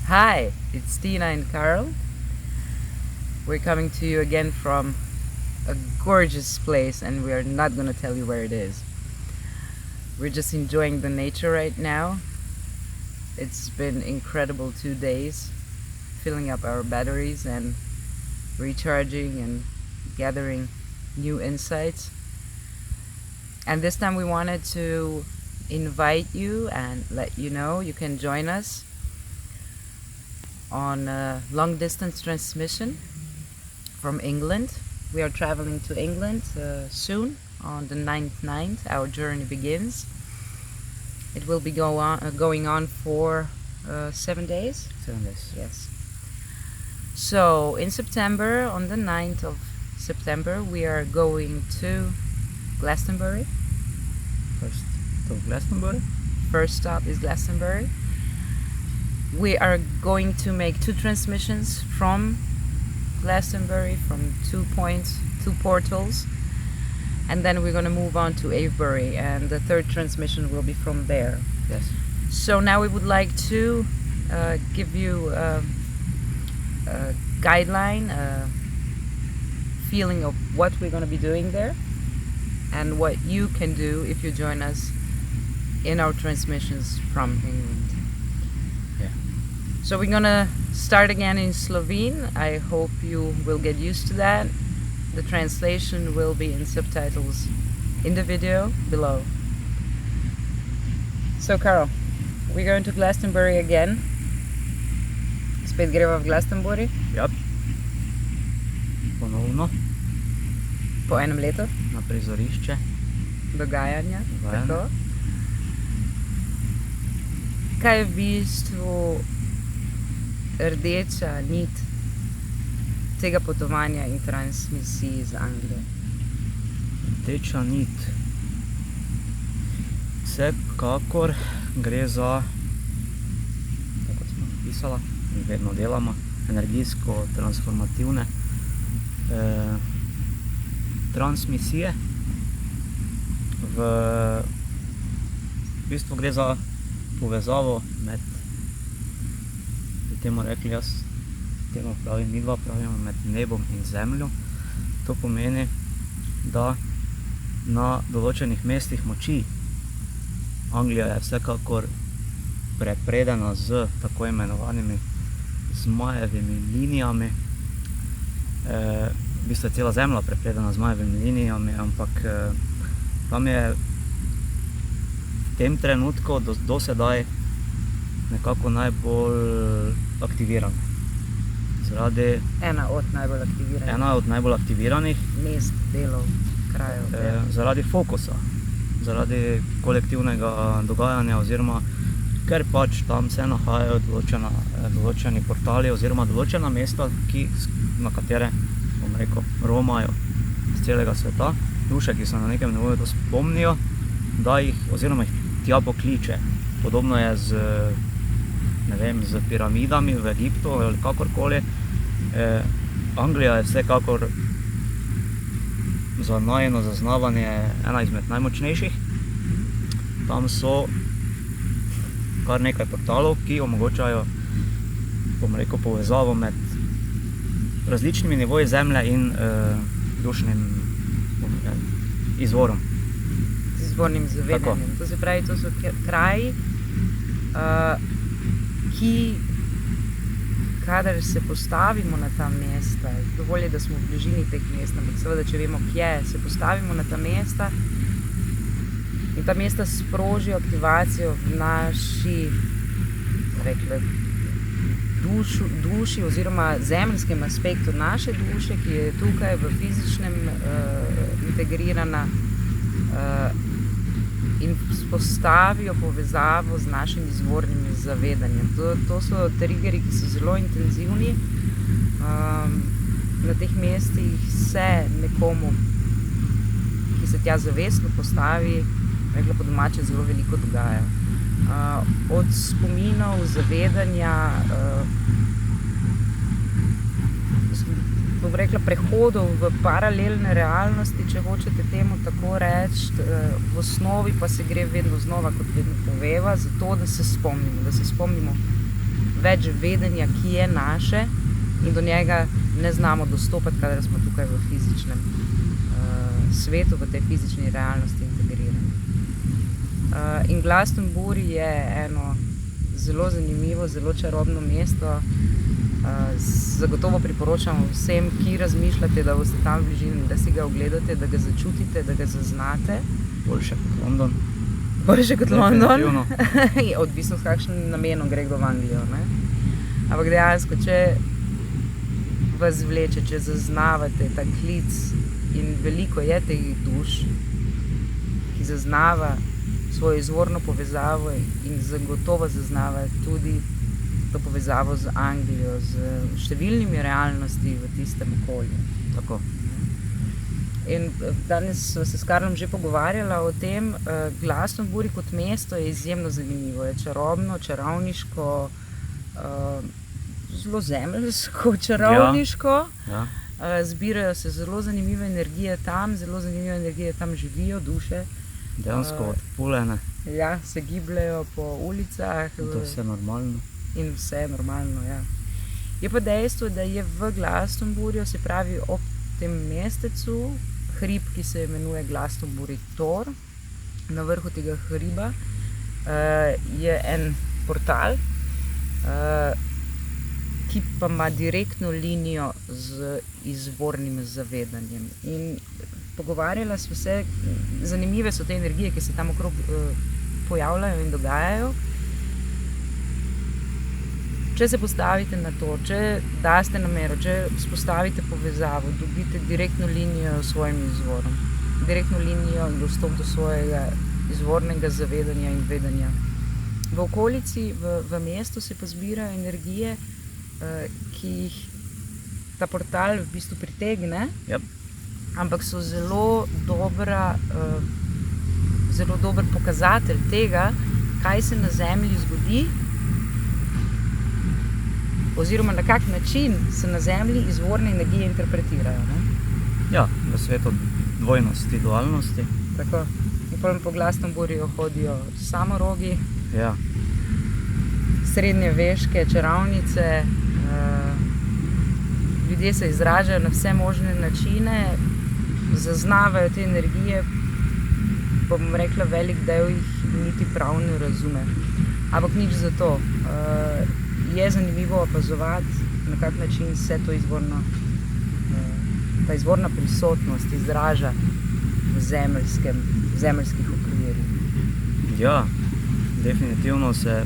Hi, it's Tina and Carl. We're coming to you again from a gorgeous place, and we are not going to tell you where it is. We're just enjoying the nature right now. It's been incredible 2 days, filling up our batteries and recharging and gathering new insights. And this time we wanted to invite you and let you know you can join us on a long distance transmission from England. We are traveling to England soon on the 9th. Our journey begins. It will be going on for 7 days. 7 days. Yes. So in September, on the 9th of September, we are going to Glastonbury. First to Glastonbury. First stop is Glastonbury. We are going to make 2 transmissions from Glastonbury, from 2 points, 2 portals, and then we're going to move on to Avebury, and the 3rd transmission will be from there. Yes. So now we would like to give you a guideline, a feeling of what we're going to be doing there and what you can do if you join us in our transmissions from England. Yeah. So we're gonna start again in Slovene. I hope you will get used to that. The translation will be in subtitles in the video below. So Carl, we're going to Glastonbury again. Spet greva v Glastonbury Ja. Ponovno po enem letu na prizorišče. dogajanja. Dogajanja. Tako. Kaj je v bistvu rdeča nit tega potovanja in transmisiji z Anglijo? Rdeča nit. Vsekakor gre za, tako kot smo napisala in vedno delamo, energijsko transformativne transmisije. V bistvu gre za povezavo med, bi temu rekli jaz, temu pravim, midva pravimo, med nebom in zemljo. To pomeni, da na določenih mestih moči Anglija je vsekakor prepredena z tako imenovanimi zmajevimi linijami. V bistvu je cela zemlja prepredena z zmajevimi linijami, ampak tam je v tem trenutku do sedaj nekako najbolj aktivirana. Ena od najbolj aktiviranih mest, delov, krajev. Zaradi fokusa, zaradi kolektivnega dogajanja, oziroma ker pač tam se nahajajo določeni portali oziroma določena mesta, na katere, bom rekel, romajo z celega sveta. Duše, ki se na nekem nivoju to spomnijo, da jih, oziroma jih tja pokliče. Podobno je z piramidami v Egiptu ali kakorkoli. Anglija je vsekakor za najino zaznavanje ena izmed najmočnejših. Tam so kar nekaj portalov, ki omogočajo, bom rekel, povezavo med različnimi nivoji zemlje in dušnim izvorom. Z izvornim zavedanjem. To se pravi, to so kraji, ki, kadar se postavimo na ta mesta, dovolj je, da smo v bližini teh mest, ampak seveda, če vemo, kje se postavimo na ta mesta, in ta mesta sprožijo aktivacijo v naši, rekla, duši oziroma zemeljskem aspektu naše duše, ki je tukaj v fizičnem integrirana, in spostavijo povezavo z našim izvornim zavedanjem. To so triggeri, ki so zelo intenzivni. Na teh mestih se nekomu, ki se tja zavestno postavi, rekla po domače, zelo veliko dogaja. Od spominov, zavedanja, bom rekla, prehodov v paralelne realnosti, če hočete temu tako reči, v osnovi pa se gre vedno znova, kot vedno poveva, zato da se spomnimo več vedenja, ki je naše in do njega ne znamo dostopati, kadar smo tukaj v fizičnem svetu, v tej fizični realnosti integrirani. In Glastonbury je eno zelo zanimivo, zelo čarobno mesto. Zagotovo priporočam vsem, ki razmišljate, da boste tam v bližini, da si ga ogledate, da ga začutite, da ga zaznate. Boljše kot London. Boljše kot London. Definitivno. Odvisno s kakšnim namenom gre kdo v Anglijo, ne? Ampak dejansko, če vas vleče, če zaznavate ta klic, in veliko je teh duš, ki zaznava svojo izvorno povezavo in zagotovo zaznava tudi to povezavo z Anglijo, z številnimi realnosti v tistem okolju. Tako. In danes sva se s Karlom že pogovarjala o tem. Glastonbury kot mesto je izjemno zanimivo, je čarobno, čarovniško, zelo zemeljsko, čarovniško. Ja. Zbirajo se zelo zanimive energije tam, zelo zanimive energije tam živijo, duše. Dejansko odpuljene. Ja, se gibljajo po ulicah. To je vse normalno. In vse je normalno, ja. Je pa dejstvo, da je v Glastonburyju, se pravi ob tem mestecu, hrib, ki se imenuje Glastonbury Tor. Na vrhu tega hriba je en portal, ki pa ima direktno linijo z izvornim zavedanjem. In pogovarjala sva se, zanimive so te energije, ki se tam okrog pojavljajo in dogajajo. Če se postavite na to, če daste namero, če spostavite povezavo, dobite direktno linijo s svojim izvorom, direktno linijo in dostop do svojega izvornega zavedanja in vedenja. V okolici, v mestu se pa zbirajo energije, ki jih ta portal v bistvu pritegne, Yep. ampak so zelo dober pokazatelj tega, kaj se na Zemlji zgodi, oziroma na kak način se na Zemlji izvorne energije interpretirajo. Ne? Ja, v svetu dvojnosti, dualnosti. Tako. In potem po Glastonburyju hodijo samorogi, Ja. srednjeveške čarovnice, ljudje se izražajo na vse možne načine, zaznavajo te energije, pa bom rekla, velik del jih niti prav ne razume. Ampak nič za to. Je zanimivo opazovati, na kak način se to ta izvorna prisotnost izraža v zemeljskih okvirih. Ja, definitivno se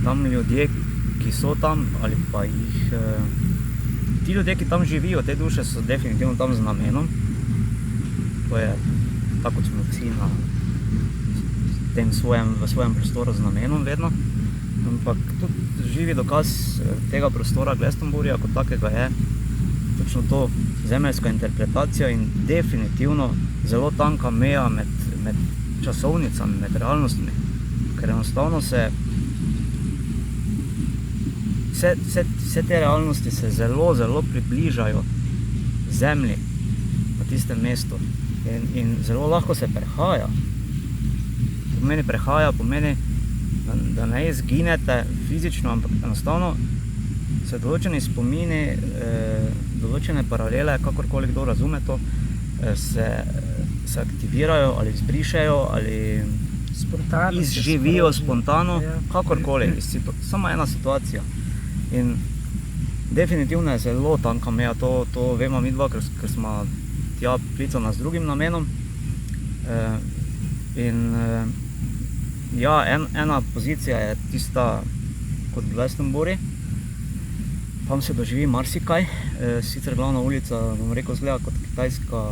tam ljudje, ki so tam, ali pa jih, ti ljudje, ki tam živijo, te duše so definitivno tam z namenom. To je tako, kot smo vsi v svojem prostoru z namenom vedno. Ampak tudi živi dokaz tega prostora Glastonburyja kot takega je točno to zemeljska interpretacija in definitivno zelo tanka meja med časovnicami, med realnostmi, ker enostavno vse te realnosti se zelo približajo Zemlji na tistem mestu in zelo lahko se prehaja. Pomeni prehaja, pomeni, da ne izginete fizično, ampak enostavno se določeni spomini, določene paralele, kakorkoli kdo razume to, se aktivirajo ali izbrišejo ali Spontano izživijo se spontano, ja. kakorkoli, samo ena situacija. In definitivno je zelo tanka meja, to vemo midva, ker smo tja klicana z drugim namenom. Ja, ena pozicija je tista kot Glastonbury. Tam se doživi marsikaj, sicer glavna ulica, bom rekel, zgleda kot kitajska,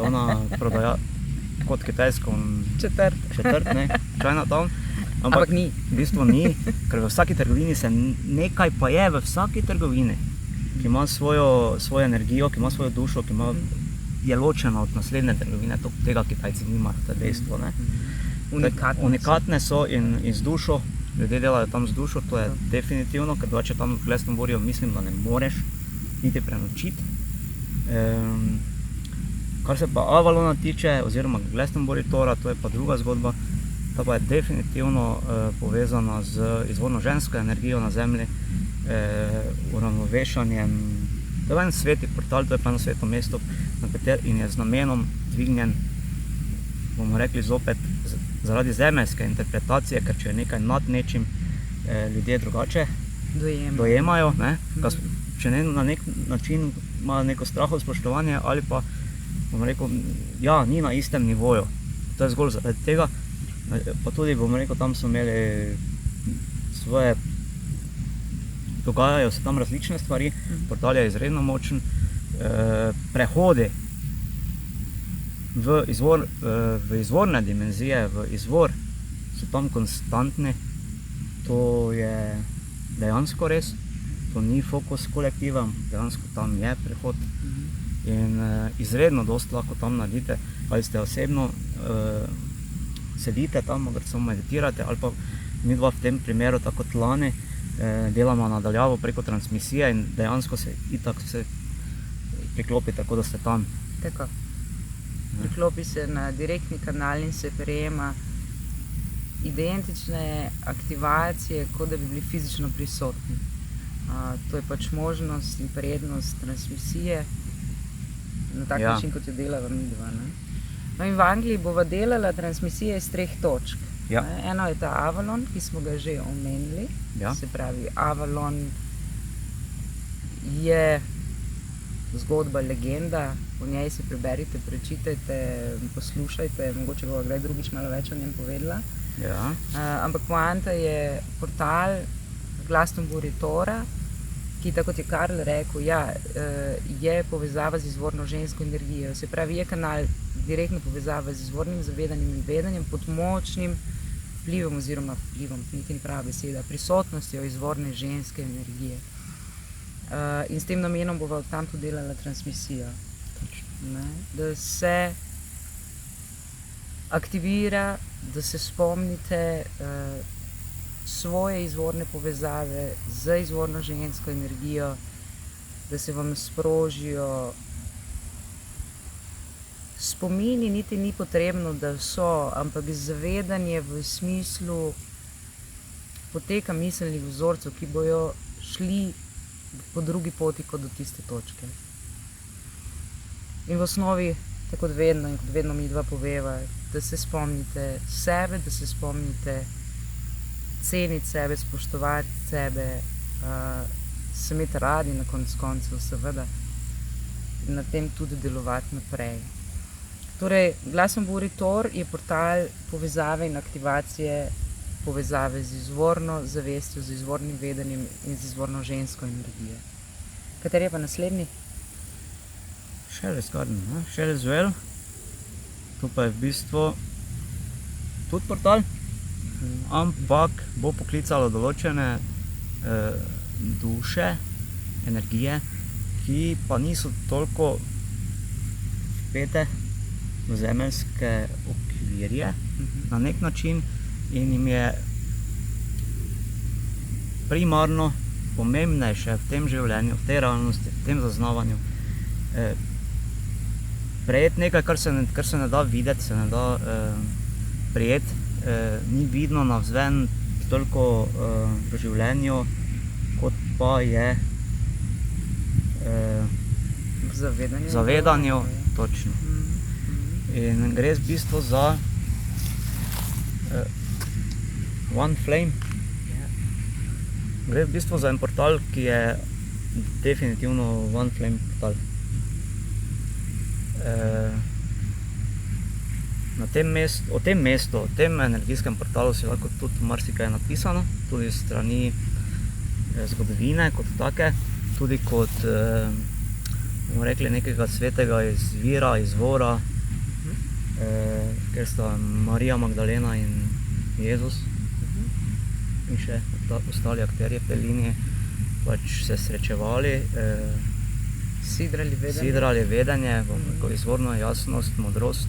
ona prodaja kot kitajsko četrt, ne, Chinatown. Ampak ni. V bistvu ni, ker v vsaki trgovini se nekaj pa je, v vsaki trgovini, ki ima svojo energijo, ki ima svojo dušo, ki je ločena od naslednje trgovine, tega Kitajci nimajo, to je dejstvo, ne. Unikatne so in z dušo, ljudje delajo tam z dušo, to je definitivno, ker drugače tam v Glastonburyju mislim, da ne moreš niti prenočiti. Kar se pa Avalona tiče, oziroma Glastonbury Tora, to je pa druga zgodba. ta pa je definitivno povezana z izvorno žensko energijo na Zemlji, uravnovešanjem. To je en sveti portal, to je pa eno sveto mesto, in je z namenom dvignjen, bomo rekli zopet, zaradi zemeljske interpretacije, ker če je nekaj nad nečim, ljudje drugače dojemajo, ne? Če ne na nek način ima neko straho spoštovanje ali pa, bomo rekel, ja, ni na istem nivoju. To je zgolj zaradi tega, pa tudi, bomo rekel, tam so imeli svoje, dogajajo se tam različne stvari, portal je izredno močen, prehodi v izvorne dimenzije, v izvor, so tam konstantni, to je dejansko res, to ni fokus kolektiva, dejansko tam je prehod in izredno dosti lahko tam naredite, ali ste osebno sedite tam, samo meditirate, ali pa mi dva v tem primeru, tako kot lani, delamo nadaljavo preko transmisije in dejansko se itak se priklopi tako, da ste tam. Tako. Priklopi se na direktni kanal in se prejema identične aktivacije, kot da bi bili fizično prisotni. To je pač možnost in prednost transmisije na tak način, kot jo delava midva. No in v Angliji bova delala transmisije iz 3 točk. Eno je ta Avalon, ki smo ga že omenili. Se pravi, Avalon je zgodba, legenda, o njej se preberite, prečitajte, poslušajte, mogoče bova kdaj drugič malo več o njem povedala. Ampak poanta je portal Glastonbury Tora, ki, tako kot je Karl rekel, je povezava z izvorno žensko energijo. Se pravi, je kanal direktno povezava z izvornim zavedanjem in vedanjem pod močnim vplivom, oziroma vplivom, niti ni prava beseda, prisotnostjo izvorne ženske energije. In s tem namenom bova od tam tudi delala transmisijo. Da se aktivira, da se spomnite svoje izvorne povezave z izvorno žensko energijo, da se vam sprožijo spomini, niti ni potrebno, da so, ampak zavedanje v smislu poteka miselnih vzorcev, ki bojo šli po drugi poti kot do tiste točke. In v osnovi, tako kot vedno in kot vedno mi dva poveva, da se spomnite sebe, da se spomnite ceniti sebe, spoštovati sebe, se imeti radi na koncu koncev, seveda, in na tem tudi delovati naprej. Torej, Glastonbury Tor je portal povezave in aktivacije povezave z izvorno zavestjo, z izvornim vedenjem in z izvorno žensko energijo. Kateri je pa naslednji? Shelley's Garden, Shelley's Well. To pa je v bistvu tudi portal, ampak bo poklicalo določene duše, energije, ki pa niso toliko vpete v zemeljske okvirje na nek način in jim je primarno pomembnejše v tem življenju, v tej realnosti, v tem zaznavanju prejeti nekaj, kar se ne da videti, se ne da prijeti, ni vidno navzven toliko v življenju, kot pa je v zavedanju, točno. In gre v bistvu za One Flame. Gre v bistvu za en portal, ki je definitivno One Flame portal. O tem mestu, o tem energijskem portalu si lahko tudi marsikaj napisano, tudi s strani zgodovine kot take, tudi kot, bomo rekli, nekega svetega izvira, izvora, ker sta Marija Magdalena in Jezus in še ostali akterji v tej liniji pač se srečevali, sidrali vedenje, izvorno jasnost, modrost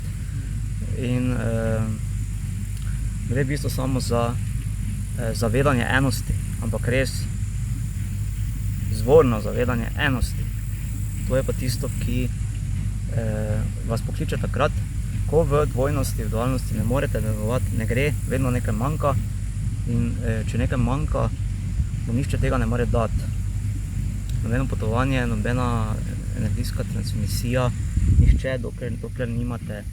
in gre v bistvu samo za zavedanje enosti, ampak res izvorno zavedanje enosti. To je pa tisto, ki vas pokliče takrat, ko v dvojnosti, v dualnosti ne morete delovati, ne gre, vedno nekaj manjka in če nekaj manjka, vam nihče tega ne more dati. Nobeno potovanje, nobena energijska transmisija, nihče, dokler nimate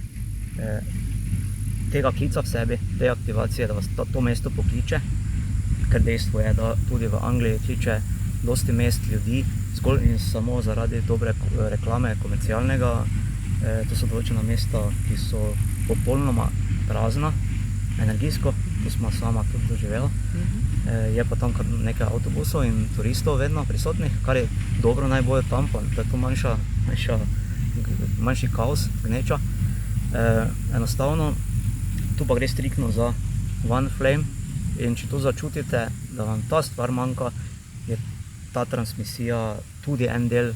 tega klica v sebi, te aktivacije, da vas to mesto pokliče, ker dejstvo je, da tudi v Angliji kliče dosti mest ljudi, zgolj in samo zaradi dobre reklame komercialnega. To so določena mesta, ki so popolnoma prazna, energijsko, to smo sama tudi doživela. Je pa tam kar nekaj avtobusov in turistov vedno prisotnih, kar je dobro, naj bojo tam, pa da je to manjši kaos, gneča. Enostavno, tu pa gre striktno za One Flame in če to začutite, da vam ta stvar manjka, je ta transmisija tudi en del,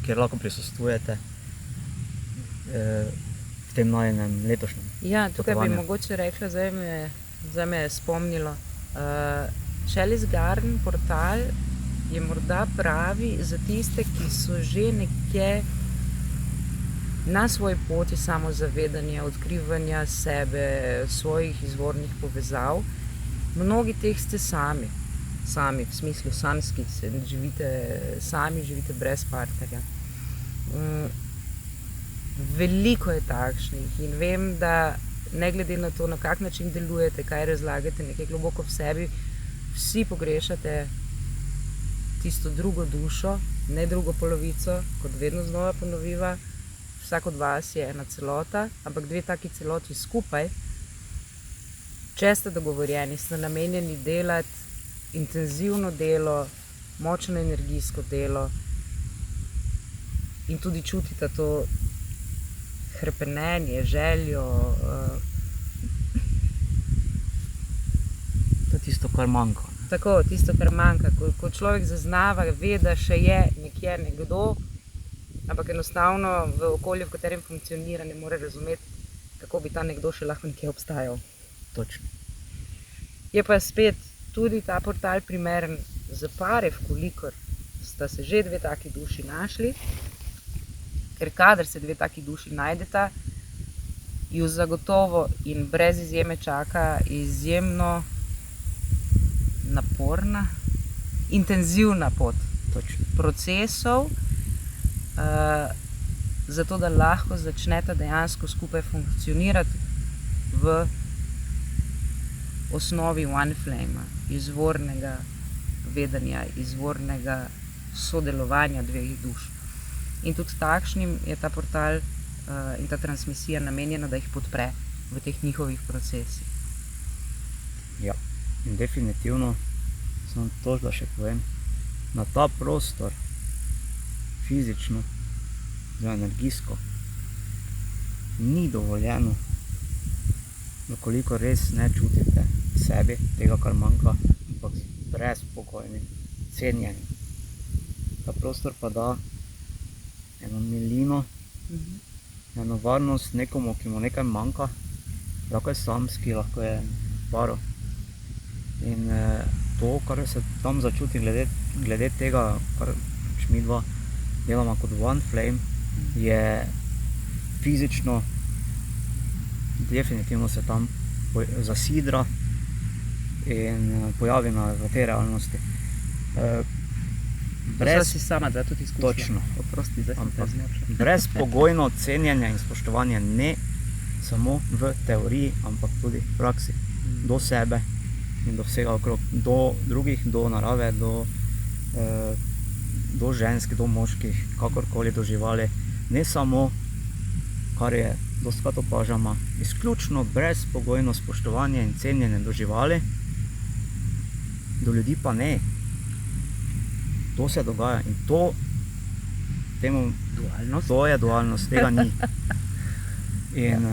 kjer lahko prisostvujete v tem najenem letošnjem. Ja, tukaj bi mogoče rekla, zdaj me je spomnilo. Chalice Garden portal je morda pravi za tiste, ki so že nekje na svoji poti samozavedanja, odkrivanja sebe, svojih izvornih povezav. Mnogi teh ste sami, v smislu samski, živite sami, živite brez partnerja. Veliko je takšnih in vem, da ne glede na to, na kak način delujete, kaj razlagate nekaj globoko v sebi, vsi pogrešate tisto drugo dušo, ne drugo polovico, kot vedno znova ponoviva. Vsak od vas je ena celota, ampak dve taki celoti skupaj, če ste dogovorjeni, ste namenjeni delati intenzivno delo, močno energijsko delo in tudi čutite to hrepenenje, željo. To je tisto, kar manjka. Tako, tisto, kar manjka. Ko človek zaznava, ve, da še je nekje nekdo, ampak enostavno v okolju, v katerem funkcionira, ne more razumeti, kako bi ta nekdo še lahko nekje obstajal. Točno. Je pa spet tudi ta portal primeren za pare, vkolikor sta se že dve taki duši našli, ker kadar se dve taki duši najdeta, ju zagotovo in brez izjeme čaka izjemno naporna, intenzivna pot procesov, zato da lahko začneta dejansko skupaj funkcionirati v osnovi One Flame, izvornega vedenja, izvornega sodelovanja dveh duš. In tudi takšnim je ta portal in ta transmisija namenjena, da jih podpre v teh njihovih procesih. Ja, in definitivno, samo to, da še povem, na ta prostor, fizično, energijsko, ni dovoljeno, dokoliko res ne čutite sebi tega, kar manjka, ampak brezpogojnim cenjenjem. Ta prostor pa da eno milino, eno varnost nekomu, ki mu nekaj manjka, lahko je samski, lahko je paro. In to, kar se tam začuti glede tega, kar mi dva delamo kot One Flame, je fizično, definitivno se tam zasidra in pojavi v tej realnosti. Brez si sama, da tudi izkušnja. Točno. Oprosti, zdaj sem te zmešala. Brezpogojno cenjenje in spoštovanje ne samo v teoriji, ampak tudi v praksi. Do sebe in do vsega okrog. Do drugih, do narave, do ženskih, do moških, kakorkoli do živali. Ne samo, kar je dostikrat opažamo, izključno brezpogojno spoštovanje in cenjenje do živali, do ljudi pa ne. To se dogaja in to je dualnost, tega ni. In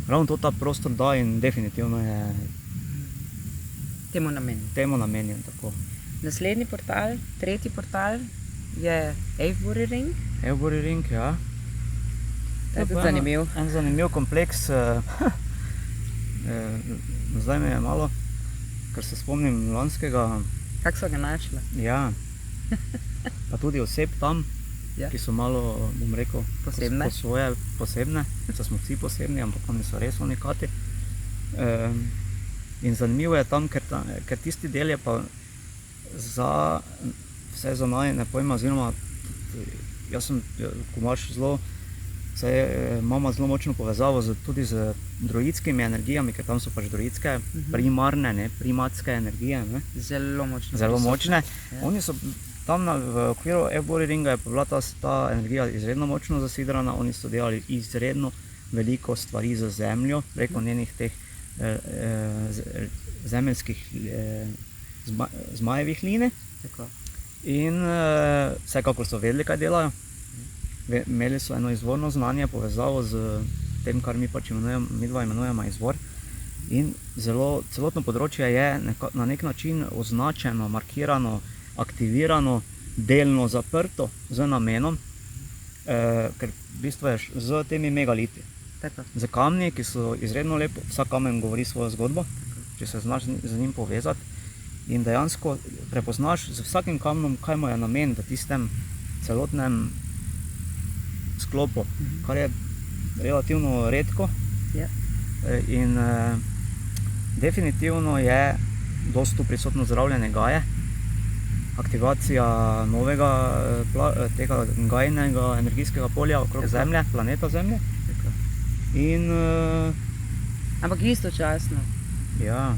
ravno to ta prostor da in definitivno je temu namenjen. Tako. Naslednji portal, tretji portal je Avebury Ring. Avebury Ring, ja. To je tudi zanimiv. En zanimiv kompleks. Zdaj me je malo, ker se spomnim lanskega. Kako so ga našla? Ja, pa tudi oseb tam, Ja. ki so malo, bom rekel, Posebne. po svoje posebne, da smo vsi posebni, ampak oni so res unikati. In zanimivo je tam, ker tisti del je pa za vse za najine pojma, oziroma jaz sem, ko imaš zelo, imamo zelo močno povezavo tudi z druidskimi energijami, ker tam so pač druidske, primarne, ne, primatske energije, ne, Zelo močno. zelo močne. Ja. Oni so tam v okviru F-Body ringa je pa bila ta energija izredno močno zasidrana, oni so delali izredno veliko stvari z zemljo, preko njenih teh zemeljskih zmajevih linij. Tako. In vsekakor so vedeli, kaj delajo. Imeli so eno izvorno znanje, povezavo z tem, kar mi pač midva imenujemo izvor. In celotno področje je na nek način označeno, markirano, aktivirano, delno zaprto z namenom, ker v bistvu je z temi megaliti. Tako. Z kamni, ki so izredno lepo, vsak kamen govori svojo zgodbo, če se znaš z njim povezati. In dejansko prepoznaš z vsakim kamnom, kaj mu je namen v tistem celotnem sklopu, kar je relativno redko. Ja. In definitivno je dosti tu prisotno zdravljenje gaje, aktivacija novega tega gajnega energijskega polja okrog Zemlje, planeta Zemlje. Tako. In Ampak istočasno, ja,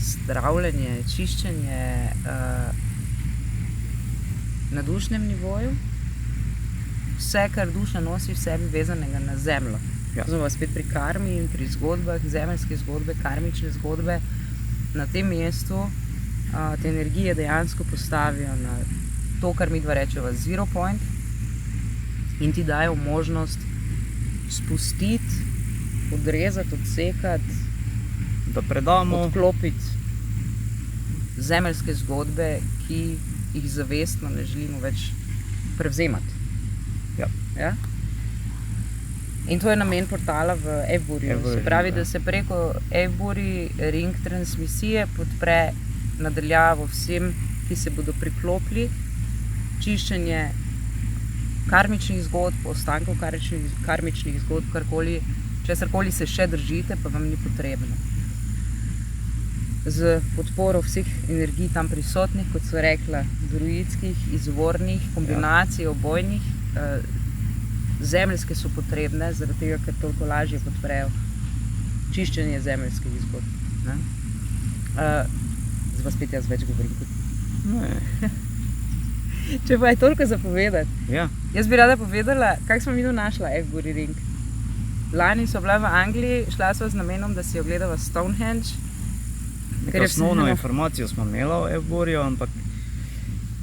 zdravljenje, čiščenje na dušnem nivoju, vse, kar duša nosi v sebi vezanega na zemljo. Ja. Zdaj pa spet pri karmi in pri zgodbah, zemeljske zgodbe, karmične zgodbe. Na tem mestu te energije dejansko postavijo na to, kar mi dva rečeva zero point, in ti dajo možnost spustiti, odrezati, odsekati, da predamo. odklopiti zemeljske zgodbe, ki jih zavestno ne želimo več prevzemati. Ja. Ja? In to je namen portala v F-Burju. Se pravi, da se preko F-Buri ring transmisije podpre nadaljavo vsem, ki se bodo priklopili, čiščenje karmičnih zgodb, ostankov karmičnih zgodb, karkoli, česarkoli se še držite, pa vam ni potrebno. Z podporo vseh energij tam prisotnih, kot so rekla, druidskih, izvornih, kombinacij, obojnih, zemeljske so potrebne, zaradi tega, ker toliko lažje podprejo čiščenje zemeljskih zgodb. Zdaj pa spet jaz več govorim kot Ne. če pa je toliko za povedati. Ja, Jaz bi rada povedala, kako smo mi našla F-Buri ring. Lani so bila v Angliji, šla sva z namenom, da si ogledava Stonehenge. neko osnovno informacijo smo imeli o F-Burju, ampak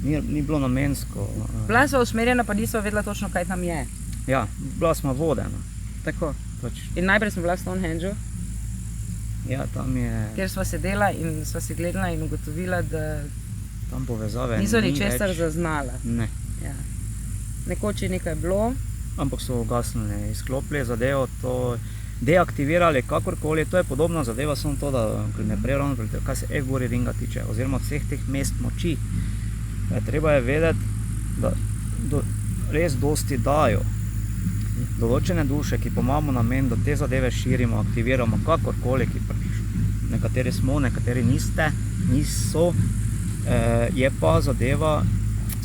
ni bilo namensko. Bila sva usmerjena, pa nisva vedela točno, kaj tam je. Ja, bila smo vodena. Tako. Pač, In najprej sem bila v Stonehengeu, ja, tam je, kjer sva sedela in sva si gledala in ugotovila, da tam povezave niso ni ničesar več. zaznala. Ne, Ja. Nekoč je nekaj bilo, ampak so ugasnili, izklopili zadevo, to deaktivirali, kakorkoli, to je podobna zadeva, samo to, da me prej ravno preletelo, kaj se F-Buri ringa tiče, oziroma vseh teh mest moči. Treba je vedeti, da res dosti dajo. Določene duše, ki pa imamo namen, da te zadeve širimo, aktiviramo, kakorkoli, ki nekateri smo, nekateri niso, je pa zadeva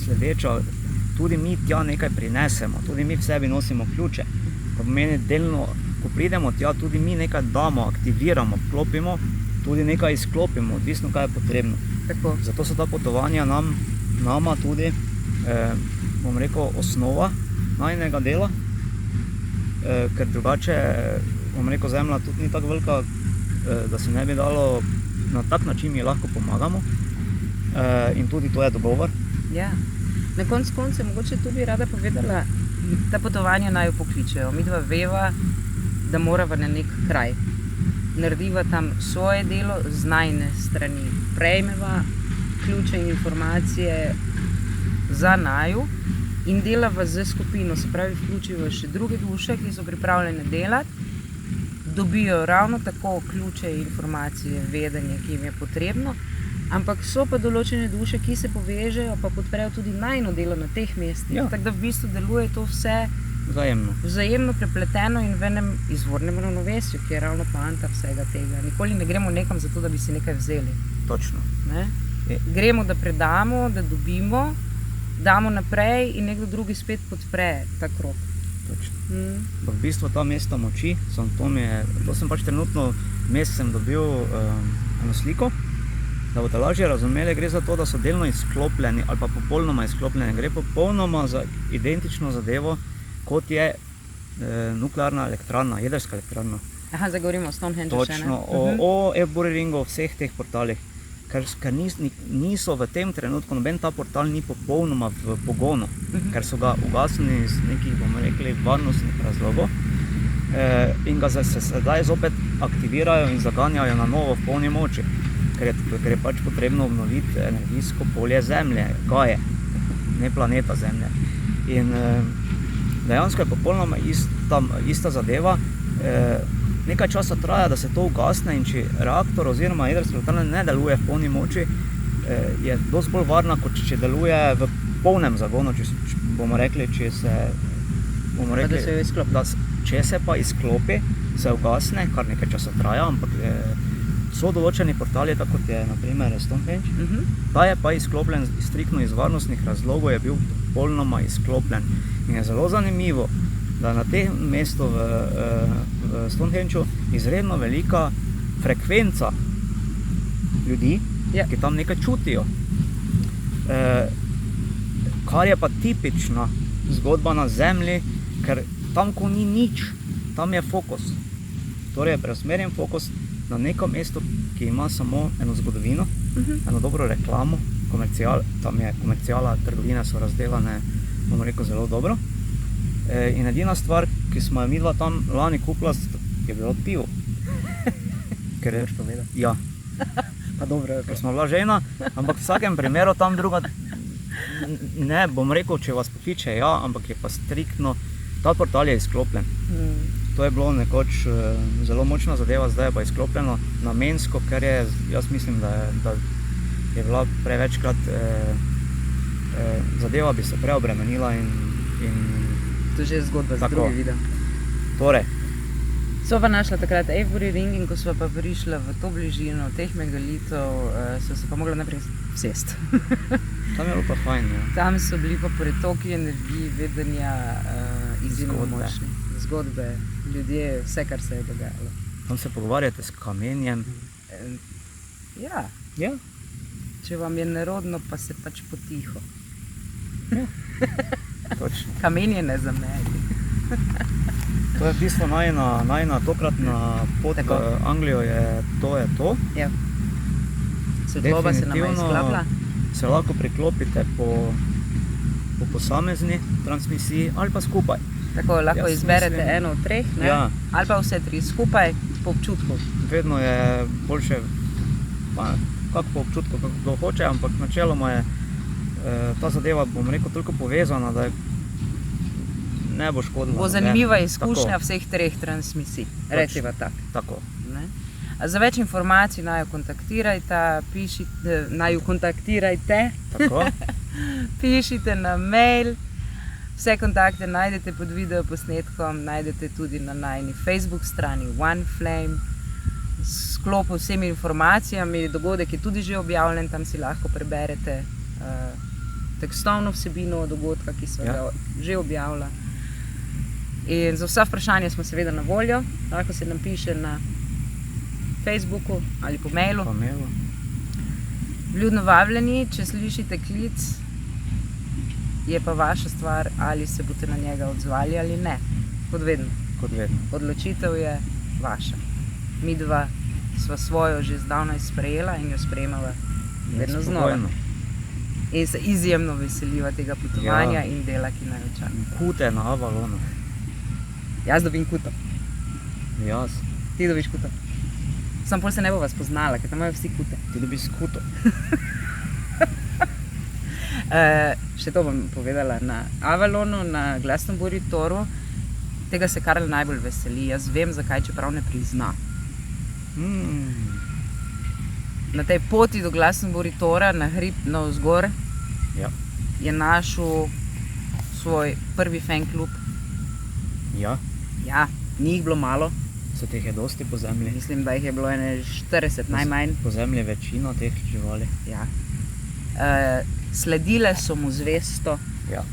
sledeča, tudi mi tja nekaj prinesemo, tudi mi v sebi nosimo ključe. To pomeni delno, ko pridemo tja, tudi mi nekaj damo, aktiviramo, klopimo, tudi nekaj izklopimo, odvisno kaj je potrebno. tako. Zato so ta potovanja nama tudi, bom rekel, osnova najinega dela, ker drugače, bom rekel, Zemlja tudi ni tako velika, da se ne bi dalo, na tak način mi lahko pomagamo, in tudi to je dogovor. Ja. Na koncu koncev, mogoče tu bi rada povedala, ta potovanja naj jo pokličejo. Midva veva, da morava na nek kraj. Narediva tam svoje delo z najine strani. Prejmeva ključe in informacije za naju in delava z skupino. Se pravi, vključiva še druge duše, ki so pripravljene delati. dobijo ravno tako ključe, informacije, vedenje, ki jim je potrebno, ampak so pa določene duše, ki se povežejo, pa podprejo tudi najino delo na teh mestih. Ja. Tako da v bistvu deluje to vse vzajemno prepleteno in v enem izvornem ravnovesju, ki je ravno poanta vsega tega. Nikoli ne gremo nekam zato, da bi si nekaj vzeli. Točno. Ne? Gremo, da predamo, da dobimo, damo naprej in nekdo drugi spet podpre ta krog. Točno. V bistvu ta mesta moči, to sem pač trenutno vmes sem dobil eno sliko, da boste lažje razumeli, gre za to, da so delno izklopljeni ali pa popolnoma izklopljeni. Gre popolnoma za identično zadevo, kot je nuklearna elektrarna, jedrska elektrarna. Aha, zdaj govorimo o Stonehengeu še, ne? Točno, o Eburiringu, o vseh teh portalih. Ker niso v tem trenutku, noben ta portal ni popolnoma v pogonu, ker so ga ugasnili iz nekih, bomo rekli, varnostnih razlogov in ga se sedaj zopet aktivirajo in zaganjajo na novo v polni moči, ker je pač potrebno obnoviti energijsko polje Zemlje, Gaje, ne planeta Zemlje. In dejansko je popolnoma ista zadeva. Nekaj časa traja, da se to ugasne in če reaktor oziroma jedrska elektrarna ne deluje v polni moči, je dosti bolj varna, kot če deluje v polnem zagonu, če se pa izklopi, se ugasne, kar nekaj časa traja, ampak so določeni portali, tako kot je na primer Stonehenge, ta je pa izklopljen striktno iz varnostnih razlogov, je bil popolnoma izklopljen. In je zelo zanimivo, da na tem mestu v Stonehengeu izredno velika frekvenca ljudi, ki tam nekaj čutijo. Kar je pa tipična zgodba na Zemlji, ker tam, ko ni nič, tam je fokus. Torej je preusmerjen fokus na neko mesto, ki ima samo eno zgodovino, eno dobro reklamo, tam je komercijala, trgovine so razdelane, bomo rekel, zelo dobro. In edina stvar, ki smo jo midva tam lani kupila, je bilo pivo. Ker je povedal? Ja. Pa dobro, ker smo bila žena, ampak v vsakem primeru tam druga, ne, bom rekel, če vas pokliče, ja, ampak je pa striktno, ta portal je izklopljen. To je bilo nekoč zelo močna zadeva, zdaj je pa izklopljeno namensko, ker je, jaz mislim, da je bila prevečkrat zadeva bi se preobremenila in to je že zgodba za drugi video. Torej. So pa našla takrat Eburiring in ko so pa prišla v to bližino teh megalitov, so se pa mogla naprej vsesti. Tam je bilo pa fajn, ja. Tam so bili pa pretoki energiji, vedenja, izjemno močni. Zgodbe, ljudje, vse, kar se je dogajalo. Tam se pogovarjate s kamenjem. Ja. Ja. Če vam je nerodno, pa se pač potiho. Ja. Točno. Kamenje ne zameri. To je v bistvu najina tokratna pot v Anglijo, to je to. Ja. Svetloba se nama izklapla. Se lahko priklopite po posamezni transmisiji ali pa skupaj. Tako lahko izberete eno od treh, ne? Ja. Ali pa vse tri skupaj po občutku. Vedno je boljše, kako po občutku, kako kdo hoče, ampak načeloma je ta zadeva, bom rekel, toliko povezana, da ne bo škodila. Bo zanimiva izkušnja vseh treh transmisij, rečeva tako. Za več informacij naj jo kontaktirajte, tako. Pišite na mail, vse kontakte najdete pod video posnetkom, najdete tudi na najini Facebook strani OneFlame, sklop vsemi informacijami, dogodek je tudi že objavljen, tam si lahko preberete tekstovno vsebino dogodka, ki so ga že objavila. In za vsa vprašanja smo seveda na voljo, lahko se nam piše na Facebooku ali po mailu. Vljudno vabljeni, če slišite klic, je pa vaša stvar, ali se boste na njega odzvali ali ne. Kot vedno. Odločitev je vaša. Midva sva svojo že zdavnaj sprejela in jo sprejemala vedno znova. In se izjemno veseliva tega potovanja in dela, ki naj čaka. Kute na Avalonu. Jaz dobim kuto. Jaz. Ti dobiš kuto. Sam pol se ne bova spoznala, ker tam imajo vsi kute. Ti dobiš kuto. Še to bom povedala. Na Avalonu, na Glastonbury Toru Tega se Karl najbolj veseli. Jaz vem, zakaj, čeprav ne prizna. Na tej poti do Glastonbury Tora, na hrib navzgor, Ja. je našel svoj prvi fan klub. Ja, Ja, ni jih bilo malo. so teh je dosti po zemlji. Mislim, da jih je bilo ene 40 najmanj. Po zemlji je večina teh živali. Ja. Sledile so mu zvesto, Ja.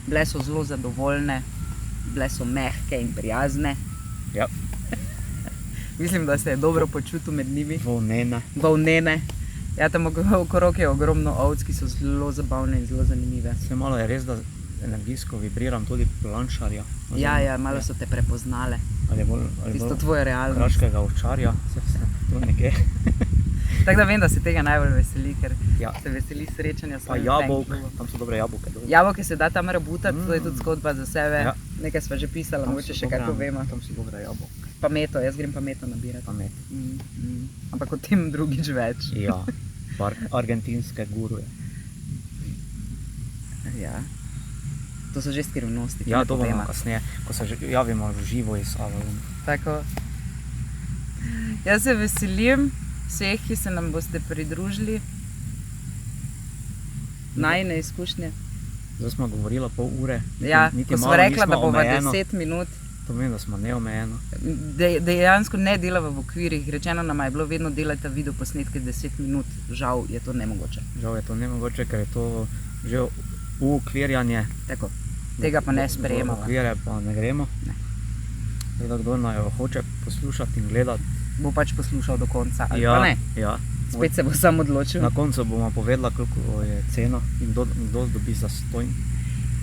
bile so zelo zadovoljne, bile so mehke in prijazne. Ja. Mislim, da se je dobro počutil med njimi. Volnene. Volnene. Ja, tam okrog je ogromno ovc, ki so zelo zabavne in zelo zanimive. Vse malo je res, da energijsko vibriram tudi planšarja. Ja, malo so te prepoznale. Ali bolj Tisto tvoje realnost. kraškega ovčarja, se tu nekje. Tako da vem, da se tega najbolj veseli, ker Ja. se veseli srečanja s Pa svojim jabolk, fan klubom. tam so dobre jabolke. Jabolke se da tam rabutati, to je tudi zgodba za sebe. Ja. Nekaj sva že pisala, Tam mogoče so še dobre- kaj povemo. Tam so dobre jabolke. Pameto, jaz grem pameto nabirati. Pamet. Ampak o tem drugič več. Ja, argentinske guruje. Ja. To so že skrivnosti. Ja, ne to bomo poveva. kasneje, ko se že javimo v živo iz Avalon. Tako. Jaz se veselim vseh, ki se nam boste pridružili. Najine izkušnje. Zdaj smo govorila pol ure. Ja, ko smo rekla, da bova omejeno. 10 minut. To pomeni, da smo neomejeno. Dejansko ne delava v okvirih. Rečeno nam je bilo vedno delati video posnetke 10 minut. Žal je to nemogoče. Žal je to nemogoče, ker je to že uokvirjanje. Tako. Tega pa ne sprejemamo. V okvire pa ne gremo. Ne. Tako da kdo naj jo hoče poslušati in gledati. Bo pač poslušal do konca. Ali pa Ja, ne. ja. Spet se bo sam odločil. Na koncu bomo povedala, koliko je cena in kdo dobi zastonj.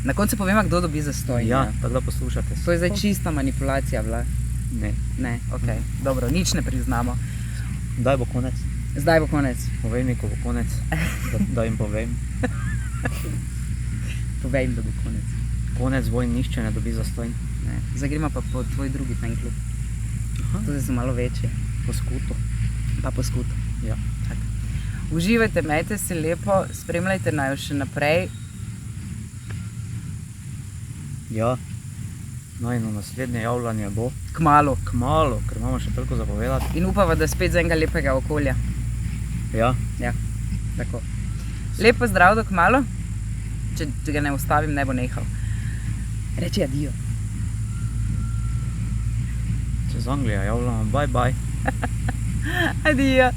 Na koncu povem, kdo dobi zastonj. Ja, tako da poslušate. To je zdaj čista manipulacija bila. Ne. Ne, ok. Dobro, nič ne priznamo. Kdaj bo konec? Zdaj bo konec. Povej mi, ko bo konec, da jim povem. Povej jim, da bo konec. Konec bo in nišče ne dobi zastonj. Ne. Zdaj gremo pa po tvoj drugi fan klub. Tudi so malo večje. Po skutu. Pa po skutu. Ja. Tako. Uživajte, majte se lepo, spremljajte naju še naprej. Ja. Najno naslednje javljanje bo Kmalu. kmalu, ker imamo še toliko zapovedati. In upava, da spet z enega lepega okolja. Ja. Ja, tako. Lepo zdrav do kmalu. Če ga ne ustavim, ne bo nehal. Reči adijo. Čez Anglijo javljamo. Bye bye. Adijo.